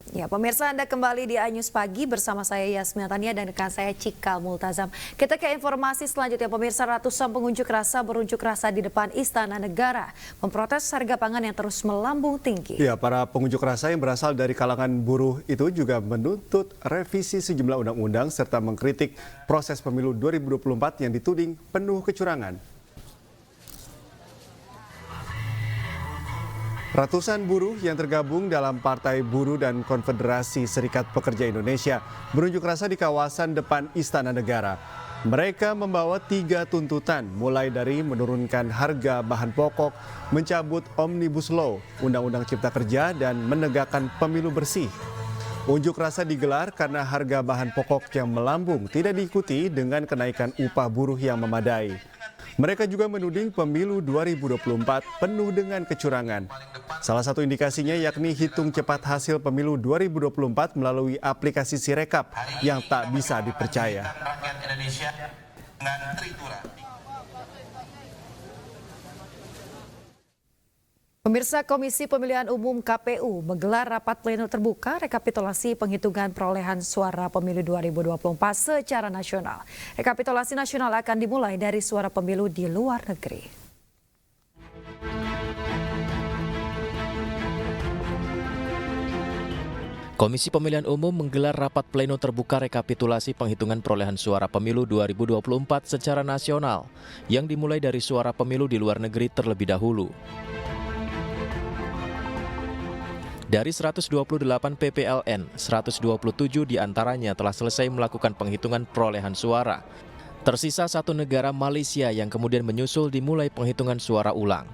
Ya, pemirsa, Anda kembali di iNews Pagi bersama saya Yasmin Tania dan rekan saya Cikal Multazam. Kita ke informasi selanjutnya, pemirsa. Ratusan pengunjuk rasa berunjuk rasa di depan Istana Negara memprotes harga pangan yang terus melambung tinggi. Ya, para pengunjuk rasa yang berasal dari kalangan buruh itu juga menuntut revisi sejumlah undang-undang serta mengkritik proses pemilu 2024 yang dituding penuh kecurangan. Ratusan buruh yang tergabung dalam Partai Buruh dan Konfederasi Serikat Pekerja Indonesia berunjuk rasa di kawasan depan Istana Negara. Mereka membawa 3 tuntutan, mulai dari menurunkan harga bahan pokok, mencabut Omnibus Law, Undang-Undang Cipta Kerja, dan menegakkan pemilu bersih. Unjuk rasa digelar karena harga bahan pokok yang melambung tidak diikuti dengan kenaikan upah buruh yang memadai. Mereka juga menuding pemilu 2024 penuh dengan kecurangan. Salah satu indikasinya yakni hitung cepat hasil pemilu 2024 melalui aplikasi Sirekap yang tak bisa dipercaya. Pemirsa, Komisi Pemilihan Umum KPU menggelar rapat pleno terbuka rekapitulasi penghitungan perolehan suara pemilu 2024 secara nasional. Rekapitulasi nasional akan dimulai dari suara pemilu di luar negeri. Komisi Pemilihan Umum menggelar rapat pleno terbuka rekapitulasi penghitungan perolehan suara pemilu 2024 secara nasional yang dimulai dari suara pemilu di luar negeri terlebih dahulu. Dari 128 PPLN, 127 diantaranya telah selesai melakukan penghitungan perolehan suara. Tersisa 1 negara, Malaysia, yang kemudian menyusul dimulai penghitungan suara ulang.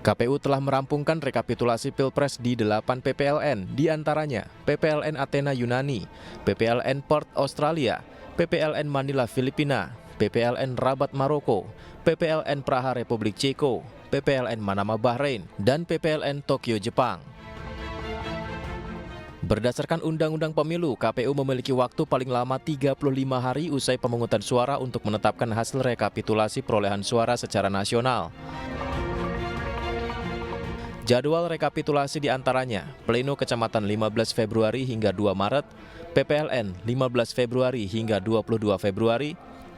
KPU telah merampungkan rekapitulasi Pilpres di 8 PPLN, diantaranya PPLN Athena Yunani, PPLN Perth Australia, PPLN Manila Filipina, PPLN Rabat Maroko, PPLN Praha Republik Ceko, PPLN Manama Bahrain, dan PPLN Tokyo Jepang. Berdasarkan Undang-Undang Pemilu, KPU memiliki waktu paling lama 35 hari usai pemungutan suara untuk menetapkan hasil rekapitulasi perolehan suara secara nasional. Jadwal rekapitulasi diantaranya Pleno Kecamatan 15 Februari hingga 2 Maret, PPLN 15 Februari hingga 22 Februari,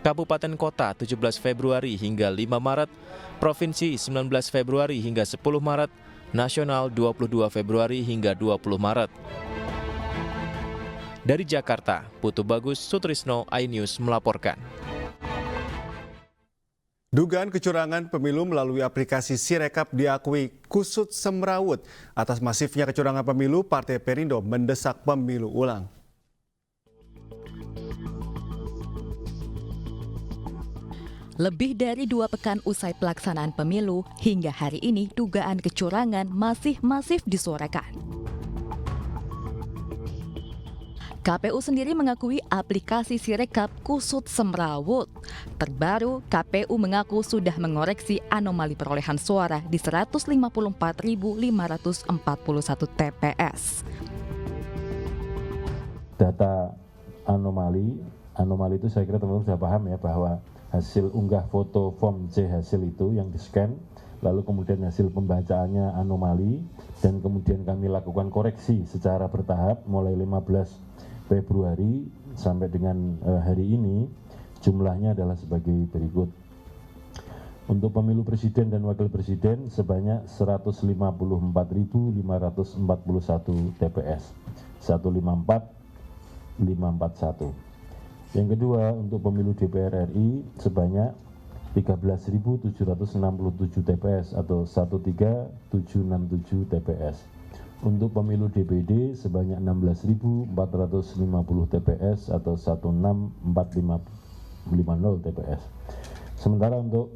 Kabupaten Kota 17 Februari hingga 5 Maret, Provinsi 19 Februari hingga 10 Maret, Nasional 22 Februari hingga 20 Maret. Dari Jakarta, Putu Bagus Sutrisno, iNews melaporkan. Dugaan kecurangan pemilu melalui aplikasi Sirekap diakui kusut semrawut. Atas masifnya kecurangan pemilu, Partai Perindo mendesak pemilu ulang. Lebih dari 2 pekan usai pelaksanaan pemilu, hingga hari ini dugaan kecurangan masih masif disuarakan. KPU sendiri mengakui aplikasi Sirekap kusut semrawut. Terbaru, KPU mengaku sudah mengoreksi anomali perolehan suara di 154.541 TPS. Data anomali itu saya kira teman-teman sudah paham ya, bahwa hasil unggah foto form C hasil itu yang di-scan, lalu kemudian hasil pembacaannya anomali, dan kemudian kami lakukan koreksi secara bertahap mulai 15 Februari sampai dengan hari ini. Jumlahnya adalah sebagai berikut. Untuk pemilu presiden dan wakil presiden sebanyak 154.541 TPS, 154.541. Yang kedua, untuk pemilu DPR RI sebanyak 13.767 TPS atau 13767 TPS. Untuk pemilu DPD sebanyak 16.450 TPS atau 16450 TPS. Sementara untuk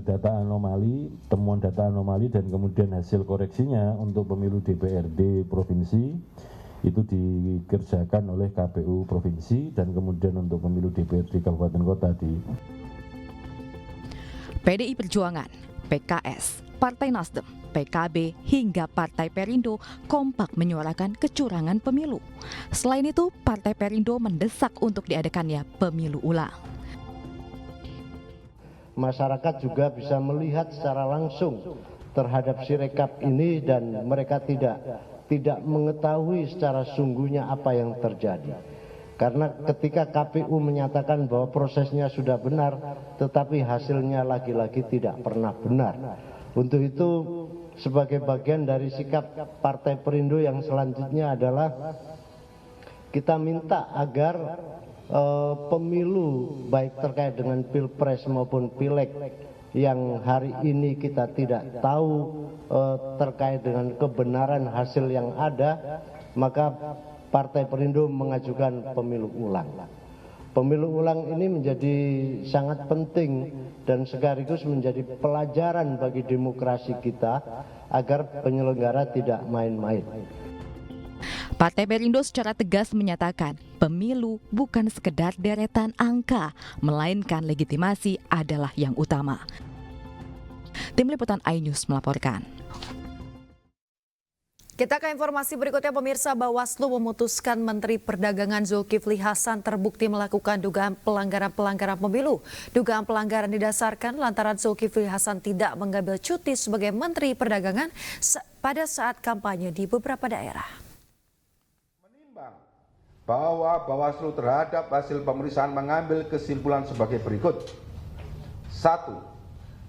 data anomali, temuan data anomali dan kemudian hasil koreksinya untuk pemilu DPRD provinsi itu dikerjakan oleh KPU provinsi, dan kemudian untuk pemilu DPRD kabupaten kota di PDI Perjuangan, PKS, Partai Nasdem, PKB, hingga Partai Perindo kompak menyuarakan kecurangan pemilu. Selain itu, Partai Perindo mendesak untuk diadakannya pemilu ulang. Masyarakat juga bisa melihat secara langsung terhadap Sirekap ini dan mereka tidak mengetahui secara sungguhnya apa yang terjadi. Karena ketika KPU menyatakan bahwa prosesnya sudah benar, tetapi hasilnya lagi-lagi tidak pernah benar. Untuk itu, sebagai bagian dari sikap Partai Perindo yang selanjutnya adalah kita minta agar pemilu baik terkait dengan Pilpres maupun Pileg yang hari ini kita tidak tahu terkait dengan kebenaran hasil yang ada, maka Partai Perindo mengajukan pemilu ulang. Pemilu ulang ini menjadi sangat penting dan sekaligus menjadi pelajaran bagi demokrasi kita agar penyelenggara tidak main-main. Partai Perindo secara tegas menyatakan pemilu bukan sekedar deretan angka, melainkan legitimasi adalah yang utama. Tim Liputan iNews melaporkan. Kita ke informasi berikutnya, pemirsa. Bawaslu memutuskan Menteri Perdagangan Zulkifli Hasan terbukti melakukan dugaan pelanggaran pemilu. Dugaan pelanggaran didasarkan lantaran Zulkifli Hasan tidak mengambil cuti sebagai Menteri Perdagangan pada saat kampanye di beberapa daerah. Menimbang bahwa Bawaslu terhadap hasil pemeriksaan mengambil kesimpulan sebagai berikut. 1.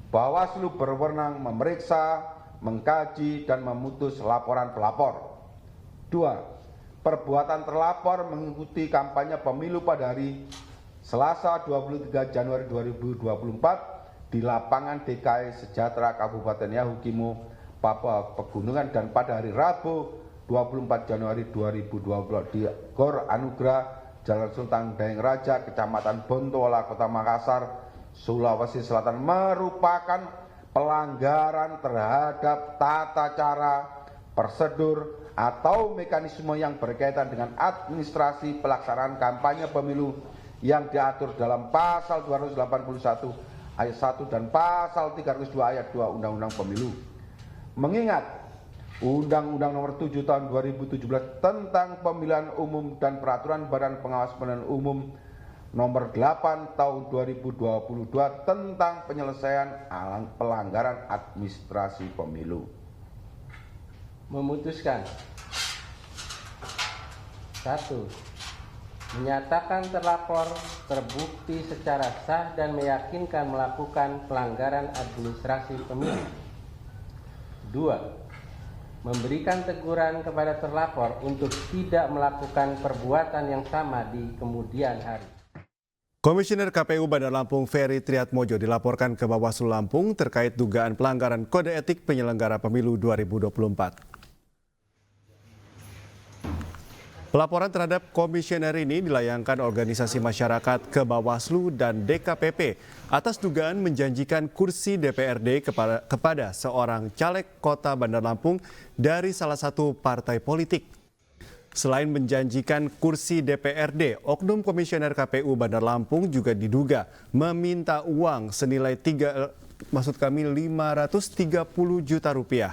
Bawaslu berwenang memeriksa, mengkaji dan memutus laporan pelapor. 2. Perbuatan terlapor mengikuti kampanye pemilu pada hari Selasa 23 Januari 2024 di lapangan DKI Sejahtera Kabupaten Yahukimo, Papua Pegunungan, dan pada hari Rabu 24 Januari 2020 di Gor Anugrah, Jalan Sultan Daeng Raja, Kecamatan Bontoala, Kota Makassar, Sulawesi Selatan merupakan pelanggaran terhadap tata cara, prosedur, atau mekanisme yang berkaitan dengan administrasi pelaksanaan kampanye pemilu yang diatur dalam pasal 281 ayat 1 dan pasal 302 ayat 2 Undang-Undang Pemilu. Mengingat Undang-Undang Nomor 7 Tahun 2017 tentang Pemilihan Umum dan Peraturan Badan Pengawas Pemilihan Umum Nomor 8 Tahun 2022 tentang penyelesaian pelanggaran administrasi pemilu. Memutuskan 1. Menyatakan terlapor terbukti secara sah dan meyakinkan melakukan pelanggaran administrasi pemilu. 2. Memberikan teguran kepada terlapor untuk tidak melakukan perbuatan yang sama di kemudian hari. Komisioner KPU Bandar Lampung Ferry Triatmojo dilaporkan ke Bawaslu Lampung terkait dugaan pelanggaran kode etik penyelenggara pemilu 2024. Pelaporan terhadap komisioner ini dilayangkan organisasi masyarakat ke Bawaslu dan DKPP atas dugaan menjanjikan kursi DPRD kepada seorang caleg kota Bandar Lampung dari salah satu partai politik. Selain menjanjikan kursi DPRD, oknum komisioner KPU Bandar Lampung juga diduga meminta uang senilai 530 juta rupiah.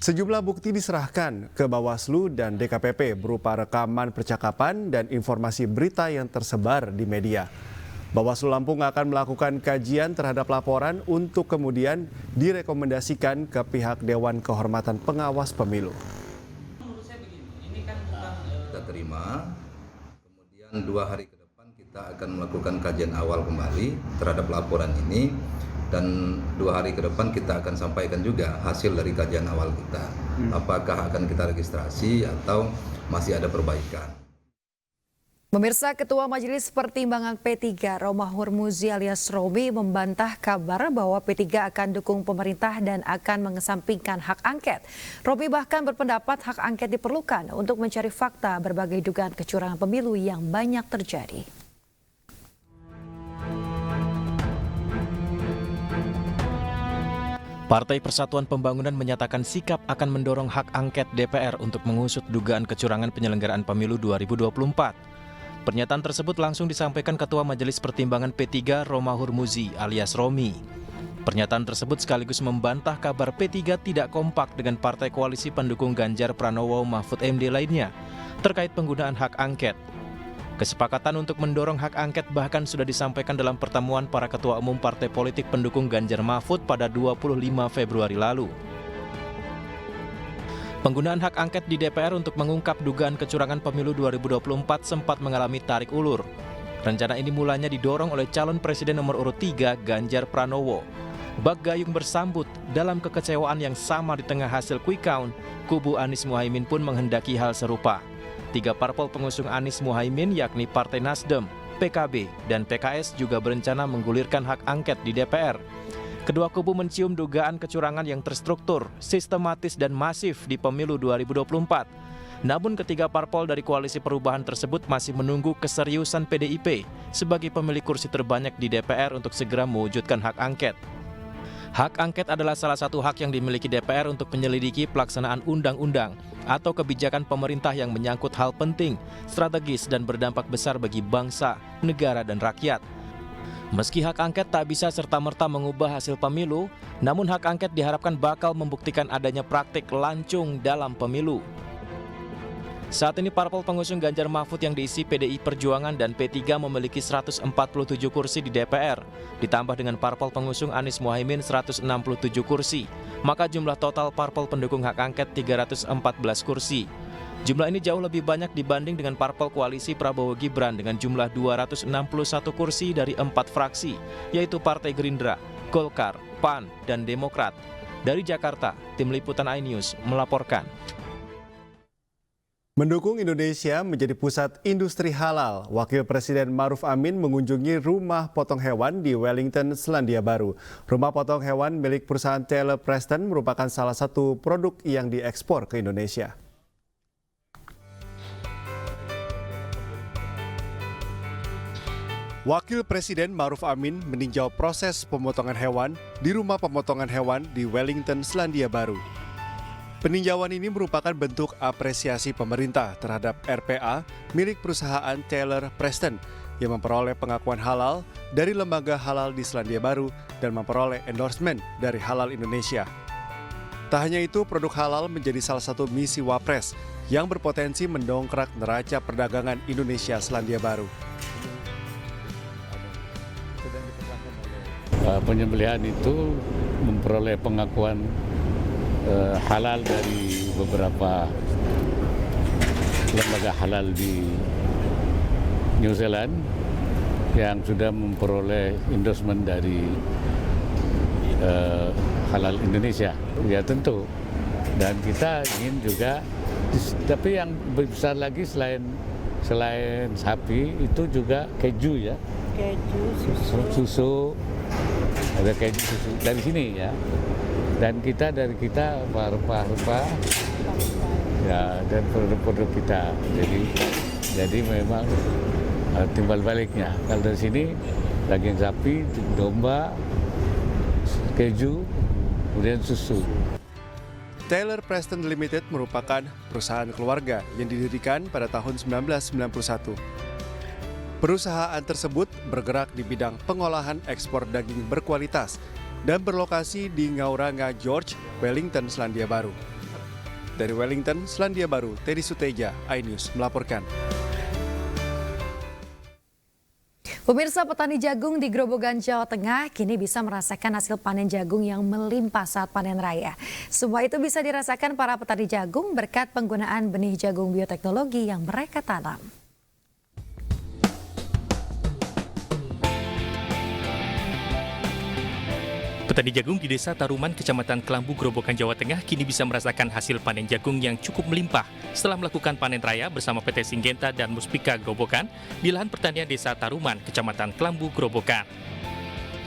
Sejumlah bukti diserahkan ke Bawaslu dan DKPP berupa rekaman percakapan dan informasi berita yang tersebar di media. Bawaslu Lampung akan melakukan kajian terhadap laporan untuk kemudian direkomendasikan ke pihak Dewan Kehormatan Pengawas Pemilu. Kita terima, kemudian 2 hari ke depan kita akan melakukan kajian awal kembali terhadap laporan ini, dan 2 hari ke depan kita akan sampaikan juga hasil dari kajian awal kita. Apakah akan kita registrasi atau masih ada perbaikan. Pemirsa, Ketua Majelis Pertimbangan P3 Romahur Muzi alias Romi membantah kabar bahwa P3 akan dukung pemerintah dan akan mengesampingkan hak angket. Romi bahkan berpendapat hak angket diperlukan untuk mencari fakta berbagai dugaan kecurangan pemilu yang banyak terjadi. Partai Persatuan Pembangunan menyatakan sikap akan mendorong hak angket DPR untuk mengusut dugaan kecurangan penyelenggaraan pemilu 2024. Pernyataan tersebut langsung disampaikan Ketua Majelis Pertimbangan P3 Romahur Muzi alias Romi. Pernyataan tersebut sekaligus membantah kabar P3 tidak kompak dengan partai koalisi pendukung Ganjar Pranowo Mahfud MD lainnya terkait penggunaan hak angket. Kesepakatan untuk mendorong hak angket bahkan sudah disampaikan dalam pertemuan para ketua umum partai politik pendukung Ganjar Mahfud pada 25 Februari lalu. Penggunaan hak angket di DPR untuk mengungkap dugaan kecurangan pemilu 2024 sempat mengalami tarik ulur. Rencana ini mulanya didorong oleh calon presiden nomor urut 3 Ganjar Pranowo. Bak gayung bersambut dalam kekecewaan yang sama di tengah hasil quick count, kubu Anies Muhaimin pun menghendaki hal serupa. 3 parpol pengusung Anies Muhaimin yakni Partai Nasdem, PKB, dan PKS juga berencana menggulirkan hak angket di DPR. Kedua kubu mencium dugaan kecurangan yang terstruktur, sistematis, dan masif di pemilu 2024. Namun ketiga parpol dari koalisi perubahan tersebut masih menunggu keseriusan PDIP sebagai pemilik kursi terbanyak di DPR untuk segera mewujudkan hak angket. Hak angket adalah salah satu hak yang dimiliki DPR untuk menyelidiki pelaksanaan undang-undang atau kebijakan pemerintah yang menyangkut hal penting, strategis, dan berdampak besar bagi bangsa, negara, dan rakyat. Meski hak angket tak bisa serta-merta mengubah hasil pemilu, namun hak angket diharapkan bakal membuktikan adanya praktik lancung dalam pemilu. Saat ini parpol pengusung Ganjar Mahfud yang diisi PDI Perjuangan dan P3 memiliki 147 kursi di DPR, ditambah dengan parpol pengusung Anies Muhaimin 167 kursi, maka jumlah total parpol pendukung hak angket 314 kursi. Jumlah ini jauh lebih banyak dibanding dengan parpol koalisi Prabowo Gibran dengan jumlah 261 kursi dari 4 fraksi, yaitu Partai Gerindra, Golkar, PAN, dan Demokrat. Dari Jakarta, Tim Liputan iNews melaporkan. Mendukung Indonesia menjadi pusat industri halal, Wakil Presiden Maruf Amin mengunjungi rumah potong hewan di Wellington, Selandia Baru. Rumah potong hewan milik perusahaan Taylor Preston merupakan salah satu produk yang diekspor ke Indonesia. Wakil Presiden Maruf Amin meninjau proses pemotongan hewan di rumah pemotongan hewan di Wellington, Selandia Baru. Peninjauan ini merupakan bentuk apresiasi pemerintah terhadap RPA milik perusahaan Taylor Preston yang memperoleh pengakuan halal dari Lembaga Halal di Selandia Baru dan memperoleh endorsement dari Halal Indonesia. Tak hanya itu, produk halal menjadi salah satu misi Wapres yang berpotensi mendongkrak neraca perdagangan Indonesia-Selandia Baru. Penyembelihan itu memperoleh pengakuan halal dari beberapa lembaga halal di New Zealand yang sudah memperoleh endorsement dari Halal Indonesia. Ya tentu, dan kita ingin juga, tapi yang besar lagi selain sapi itu juga keju ya, susu, ada keju susu dari sini ya. Dan dari kita rempah-rempah ya, dan produk-produk kita. Jadi memang timbal baliknya. Kalau dari sini daging sapi, domba, keju, kemudian susu. Taylor Preston Limited merupakan perusahaan keluarga yang didirikan pada tahun 1991. Perusahaan tersebut bergerak di bidang pengolahan ekspor daging berkualitas dan berlokasi di Ngauranga George, Wellington, Selandia Baru. Dari Wellington, Selandia Baru, Teddy Suteja, iNews melaporkan. Pemirsa, petani jagung di Grobogan, Jawa Tengah kini bisa merasakan hasil panen jagung yang melimpah saat panen raya. Semua itu bisa dirasakan para petani jagung berkat penggunaan benih jagung bioteknologi yang mereka tanam. Petani jagung di Desa Taruman, Kecamatan Kelambu, Grobogan, Jawa Tengah kini bisa merasakan hasil panen jagung yang cukup melimpah setelah melakukan panen raya bersama PT Syngenta dan Muspika Grobogan di lahan pertanian Desa Taruman, Kecamatan Kelambu, Grobogan.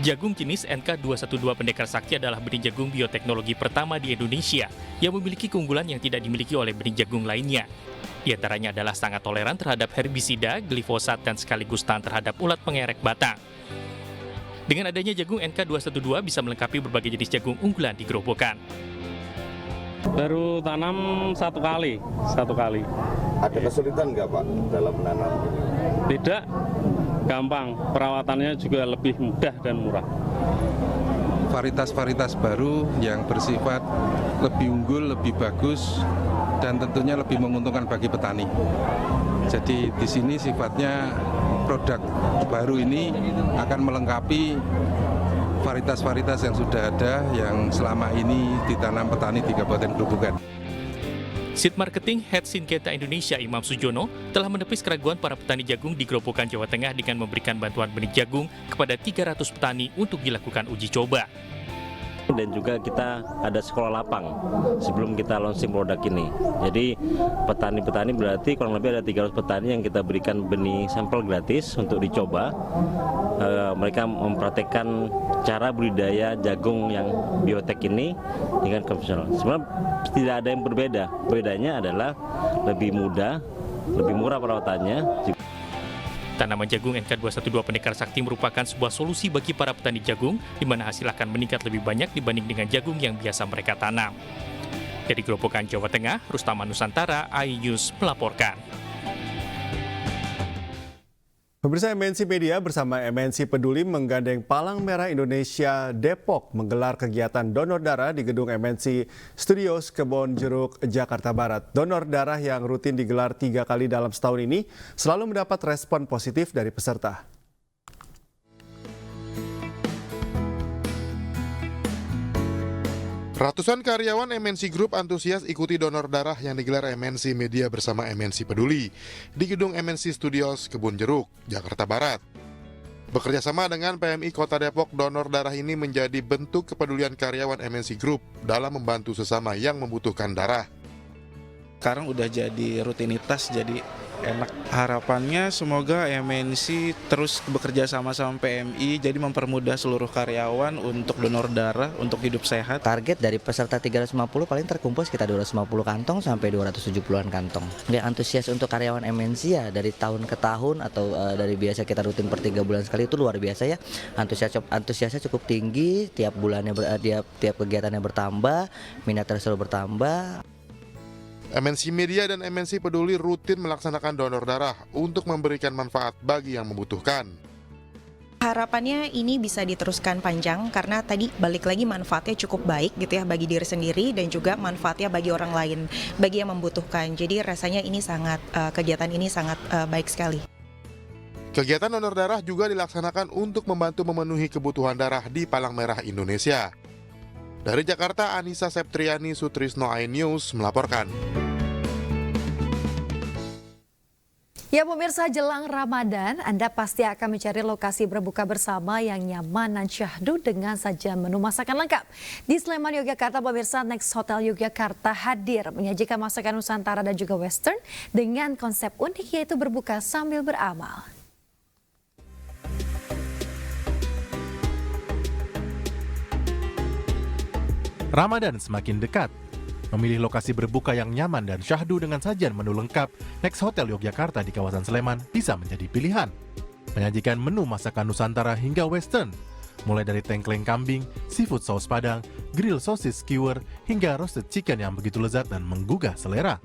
Jagung jenis NK212 Pendekar Sakti adalah benih jagung bioteknologi pertama di Indonesia yang memiliki keunggulan yang tidak dimiliki oleh benih jagung lainnya. Di antaranya adalah sangat toleran terhadap herbisida, glifosat, dan sekaligus tahan terhadap ulat pengerek batang. Dengan adanya jagung NK212 bisa melengkapi berbagai jenis jagung unggulan di Grobogan. Baru tanam satu kali. Ada kesulitan nggak Pak dalam menanam? Tidak, gampang. Perawatannya juga lebih mudah dan murah. Varietas-varietas baru yang bersifat lebih unggul, lebih bagus, dan tentunya lebih menguntungkan bagi petani. Jadi di sini sifatnya produk baru ini akan melengkapi varietas-varietas yang sudah ada yang selama ini ditanam petani di Kabupaten Grobogan. Seed Marketing Head Syngenta Indonesia Imam Sujono telah menepis keraguan para petani jagung di Grobogan, Jawa Tengah dengan memberikan bantuan benih jagung kepada 300 petani untuk dilakukan uji coba. Dan juga kita ada sekolah lapang sebelum kita launching produk ini. Jadi petani-petani berarti kurang lebih ada 300 petani yang kita berikan benih sampel gratis untuk dicoba. Mereka mempraktekkan cara budidaya jagung yang biotek ini dengan konvensional. Sebenarnya tidak ada yang berbeda. Bedanya adalah lebih mudah, lebih murah perawatannya. Tanaman jagung NK212 Pendekar Sakti merupakan sebuah solusi bagi para petani jagung, di mana hasil akan meningkat lebih banyak dibanding dengan jagung yang biasa mereka tanam. Dari Grobogan, Jawa Tengah, Rustama Nusantara, iNews melaporkan. Pemirsa, MNC Media bersama MNC Peduli menggandeng Palang Merah Indonesia Depok menggelar kegiatan donor darah di gedung MNC Studios Kebonjeruk, Jakarta Barat. Donor darah yang rutin digelar 3 kali dalam setahun ini selalu mendapat respon positif dari peserta. Ratusan karyawan MNC Group antusias ikuti donor darah yang digelar MNC Media bersama MNC Peduli di gedung MNC Studios Kebonjeruk, Jakarta Barat. Bekerja sama dengan PMI Kota Depok, donor darah ini menjadi bentuk kepedulian karyawan MNC Group dalam membantu sesama yang membutuhkan darah. Sekarang udah jadi rutinitas, jadi enak. Harapannya semoga MNC terus bekerja sama PMI, jadi mempermudah seluruh karyawan untuk donor darah, untuk hidup sehat. Target dari peserta 350 paling terkumpul sekitar 250 kantong sampai 270-an kantong. Yang antusias untuk karyawan MNC ya dari tahun ke tahun atau dari biasa kita rutin per 3 bulan sekali itu luar biasa ya. Antusiasnya cukup tinggi, tiap bulannya tiap kegiatannya bertambah, minatnya selalu bertambah. MNC Media dan MNC Peduli rutin melaksanakan donor darah untuk memberikan manfaat bagi yang membutuhkan. Harapannya ini bisa diteruskan panjang karena tadi balik lagi manfaatnya cukup baik gitu ya bagi diri sendiri dan juga manfaatnya bagi orang lain, bagi yang membutuhkan. Jadi rasanya ini kegiatan ini sangat baik sekali. Kegiatan donor darah juga dilaksanakan untuk membantu memenuhi kebutuhan darah di Palang Merah Indonesia. Dari Jakarta, Anissa Septriani, Sutrisno, iNews melaporkan. Ya pemirsa, jelang Ramadan, Anda pasti akan mencari lokasi berbuka bersama yang nyaman dan syahdu dengan sajian menu masakan lengkap. Di Sleman, Yogyakarta, pemirsa, Next Hotel Yogyakarta hadir menyajikan masakan Nusantara dan juga Western dengan konsep unik yaitu berbuka sambil beramal. Ramadan semakin dekat. Memilih lokasi berbuka yang nyaman dan syahdu dengan sajian menu lengkap, Next Hotel Yogyakarta di kawasan Sleman bisa menjadi pilihan. Menyajikan menu masakan Nusantara hingga Western, mulai dari tengkleng kambing, seafood saus padang, grill sosis skewer, hingga roasted chicken yang begitu lezat dan menggugah selera.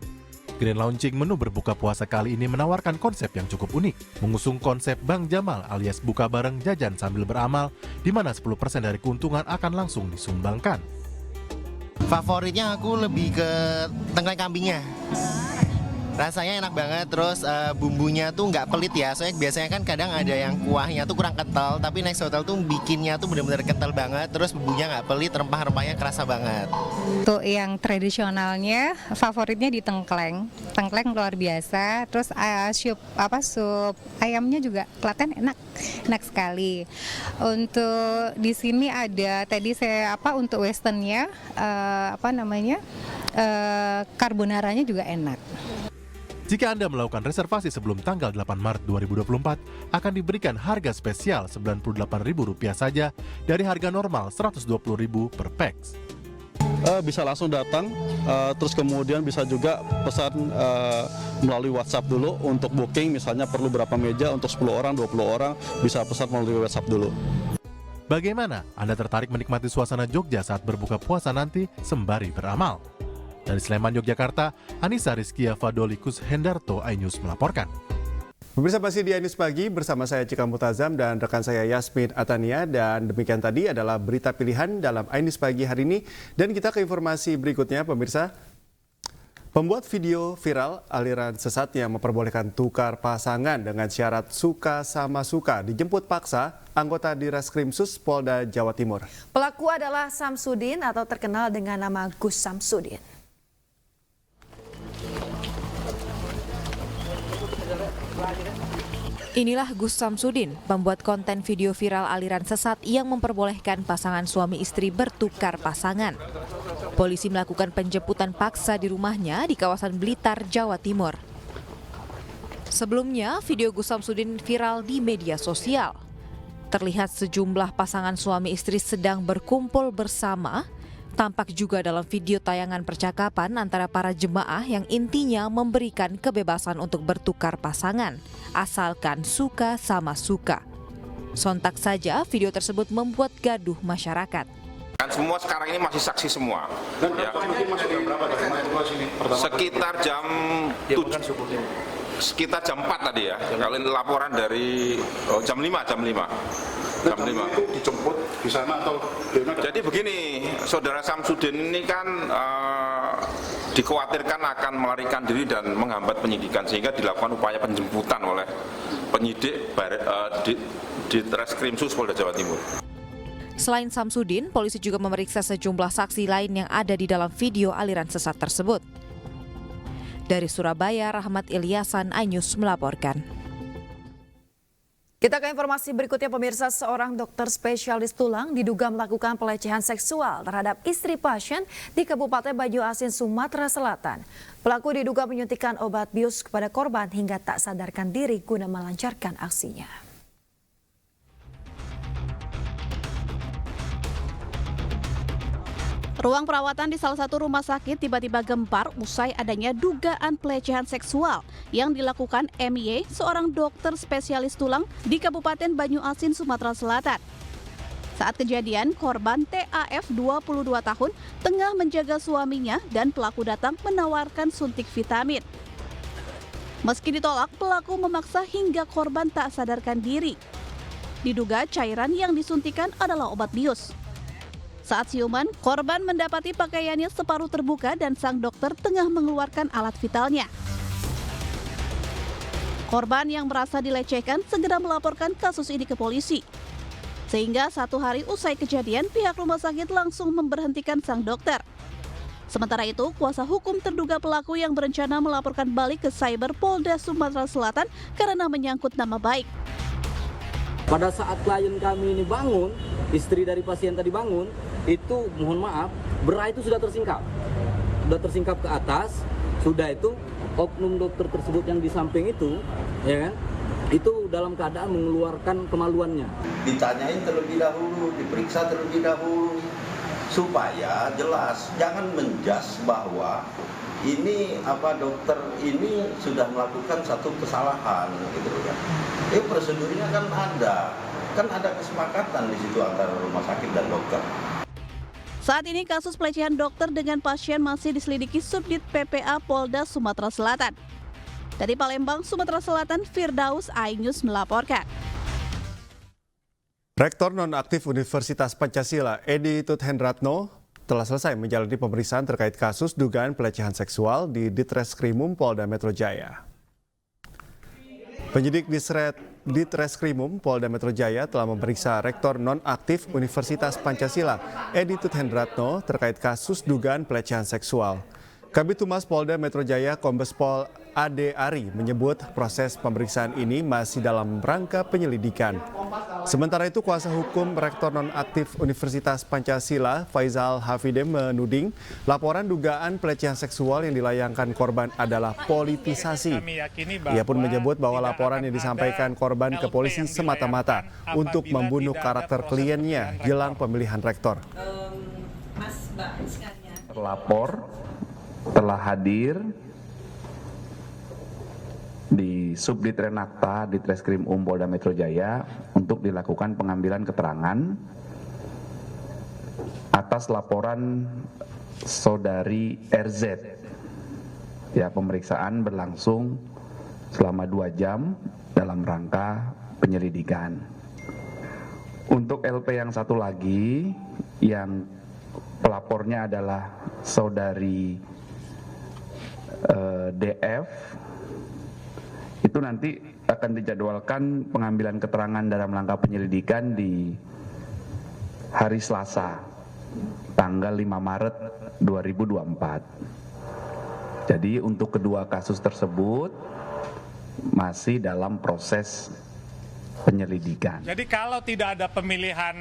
Grand launching menu berbuka puasa kali ini menawarkan konsep yang cukup unik, mengusung konsep Bang Jamal alias buka bareng jajan sambil beramal, di mana 10% dari keuntungan akan langsung disumbangkan. Favoritnya aku lebih ke tengkleng kambingnya. Rasanya enak banget, terus bumbunya tuh nggak pelit ya. Soalnya biasanya kan kadang ada yang kuahnya tuh kurang kental, tapi Next Hotel tuh bikinnya tuh benar-benar kental banget. Terus bumbunya nggak pelit, rempah-rempahnya kerasa banget. Tuh yang tradisionalnya favoritnya di tengkleng luar biasa. Terus sup ayamnya juga kelihatan enak sekali. Untuk di sini ada tadi untuk Westernnya carbonaranya juga enak. Jika Anda melakukan reservasi sebelum tanggal 8 Maret 2024, akan diberikan harga spesial Rp98.000 saja dari harga normal Rp120.000 per pax. Bisa langsung datang, terus kemudian bisa juga pesan melalui WhatsApp dulu untuk booking, misalnya perlu berapa meja untuk 10 orang, 20 orang, bisa pesan melalui WhatsApp dulu. Bagaimana Anda tertarik menikmati suasana Jogja saat berbuka puasa nanti sembari beramal? Dari Sleman, Yogyakarta, Anissa Rizkia Fadolikus Hendarto, iNews melaporkan. Pemirsa, masih di iNews Pagi bersama saya Cika Mutazam dan rekan saya Yasmin Atania. Dan demikian tadi adalah berita pilihan dalam iNews Pagi hari ini. Dan kita ke informasi berikutnya, pemirsa. Pembuat video viral aliran sesat yang memperbolehkan tukar pasangan dengan syarat suka sama suka dijemput paksa anggota Direskrimsus Polda Jawa Timur. Pelaku adalah Samsudin atau terkenal dengan nama Gus Samsudin. Inilah Gus Samsudin, pembuat konten video viral aliran sesat yang memperbolehkan pasangan suami istri bertukar pasangan. Polisi melakukan penjemputan paksa di rumahnya di kawasan Blitar, Jawa Timur. Sebelumnya, video Gus Samsudin viral di media sosial. Terlihat sejumlah pasangan suami istri sedang berkumpul bersama. Tampak juga dalam video tayangan percakapan antara para jemaah yang intinya memberikan kebebasan untuk bertukar pasangan, asalkan suka sama suka. Sontak saja video tersebut membuat gaduh masyarakat. Kan semua sekarang ini masih saksi semua. Dan ya. Sekitar jam 7, sekitar jam 4 tadi ya. Kalau laporan dari jam 5. Jam 5 itu dijemput di sana atau di mana? Jadi begini, saudara Samsudin ini kan dikhawatirkan akan melarikan diri dan menghambat penyidikan sehingga dilakukan upaya penjemputan oleh penyidik di Direskrimsus Polda Jawa Timur. Selain Samsudin, polisi juga memeriksa sejumlah saksi lain yang ada di dalam video aliran sesat tersebut. Dari Surabaya, Rahmat Ilyasan, iNews melaporkan. Kita ke informasi berikutnya, pemirsa. Seorang dokter spesialis tulang diduga melakukan pelecehan seksual terhadap istri pasien di Kabupaten Banyuasin, Sumatera Selatan. Pelaku diduga menyuntikkan obat bius kepada korban hingga tak sadarkan diri guna melancarkan aksinya. Ruang perawatan di salah satu rumah sakit tiba-tiba gempar usai adanya dugaan pelecehan seksual yang dilakukan MY, seorang dokter spesialis tulang di Kabupaten Banyuasin, Sumatera Selatan. Saat kejadian, korban TAF 22 tahun tengah menjaga suaminya dan pelaku datang menawarkan suntik vitamin. Meski ditolak, pelaku memaksa hingga korban tak sadarkan diri. Diduga cairan yang disuntikan adalah obat bius. Saat siuman, korban mendapati pakaiannya separuh terbuka dan sang dokter tengah mengeluarkan alat vitalnya. Korban yang merasa dilecehkan segera melaporkan kasus ini ke polisi. Sehingga 1 hari usai kejadian, pihak rumah sakit langsung memberhentikan sang dokter. Sementara itu, kuasa hukum terduga pelaku yang berencana melaporkan balik ke Cyber Polda Sumatera Selatan karena menyangkut nama baik. Pada saat klien kami ini bangun, istri dari pasien tadi bangun, itu mohon maaf, bra itu sudah tersingkap ke atas, sudah itu oknum dokter tersebut yang di samping itu, ya kan, itu dalam keadaan mengeluarkan kemaluannya. Ditanyain terlebih dahulu, diperiksa terlebih dahulu, supaya jelas, jangan menjas bahwa ini dokter ini sudah melakukan satu kesalahan gitu kan. Prosedurnya kan ada kesepakatan di situ antara rumah sakit dan dokter. Saat ini kasus pelecehan dokter dengan pasien masih diselidiki Subdit PPA Polda Sumatera Selatan. Dari Palembang, Sumatera Selatan, Firdaus, iNews melaporkan. Rektor nonaktif Universitas Pancasila, Edi Tuthendratno, telah selesai menjalani pemeriksaan terkait kasus dugaan pelecehan seksual di Ditreskrimum Polda Metro Jaya. Penyidik Ditreskrimum Polda Metro Jaya telah memeriksa Rektor nonaktif Universitas Pancasila, Edi Tuthendratno, terkait kasus dugaan pelecehan seksual. Kabid Humas Polda Metro Jaya, Kombes Pol Ade Ari, menyebut proses pemeriksaan ini masih dalam rangka penyelidikan. Sementara itu, kuasa hukum Rektor nonaktif Universitas Pancasila, Faizal Hafide, menuding laporan dugaan pelecehan seksual yang dilayangkan korban adalah politisasi. Ia pun menyebut bahwa laporan yang disampaikan korban ke polisi semata-mata untuk membunuh karakter kliennya jelang pemilihan rektor. Terlapor telah hadir di Subdit Renakta Ditreskrimum Polda Metro Jaya untuk dilakukan pengambilan keterangan atas laporan saudari RZ. Ya, pemeriksaan berlangsung selama 2 jam dalam rangka penyelidikan. Untuk LP yang satu lagi yang pelapornya adalah saudari DF itu nanti akan dijadwalkan pengambilan keterangan dalam rangka penyelidikan di hari Selasa, tanggal 5 Maret 2024. Jadi untuk kedua kasus tersebut masih dalam proses penyelidikan. Jadi kalau tidak ada pemilihan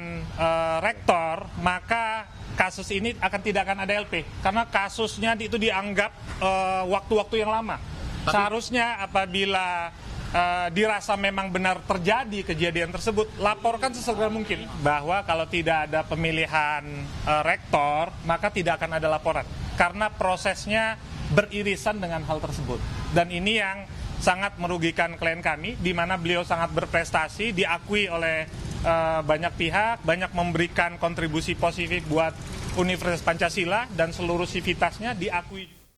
rektor, maka kasus ini tidak akan ada LP. Karena kasusnya itu dianggap waktu-waktu yang lama. Seharusnya apabila dirasa memang benar terjadi kejadian tersebut, laporkan sesegera mungkin. Bahwa kalau tidak ada pemilihan rektor, maka tidak akan ada laporan. Karena prosesnya beririsan dengan hal tersebut. Dan ini yang sangat merugikan klien kami, di mana beliau sangat berprestasi, diakui oleh banyak pihak, banyak memberikan kontribusi positif buat Universitas Pancasila dan seluruh sivitasnya diakui.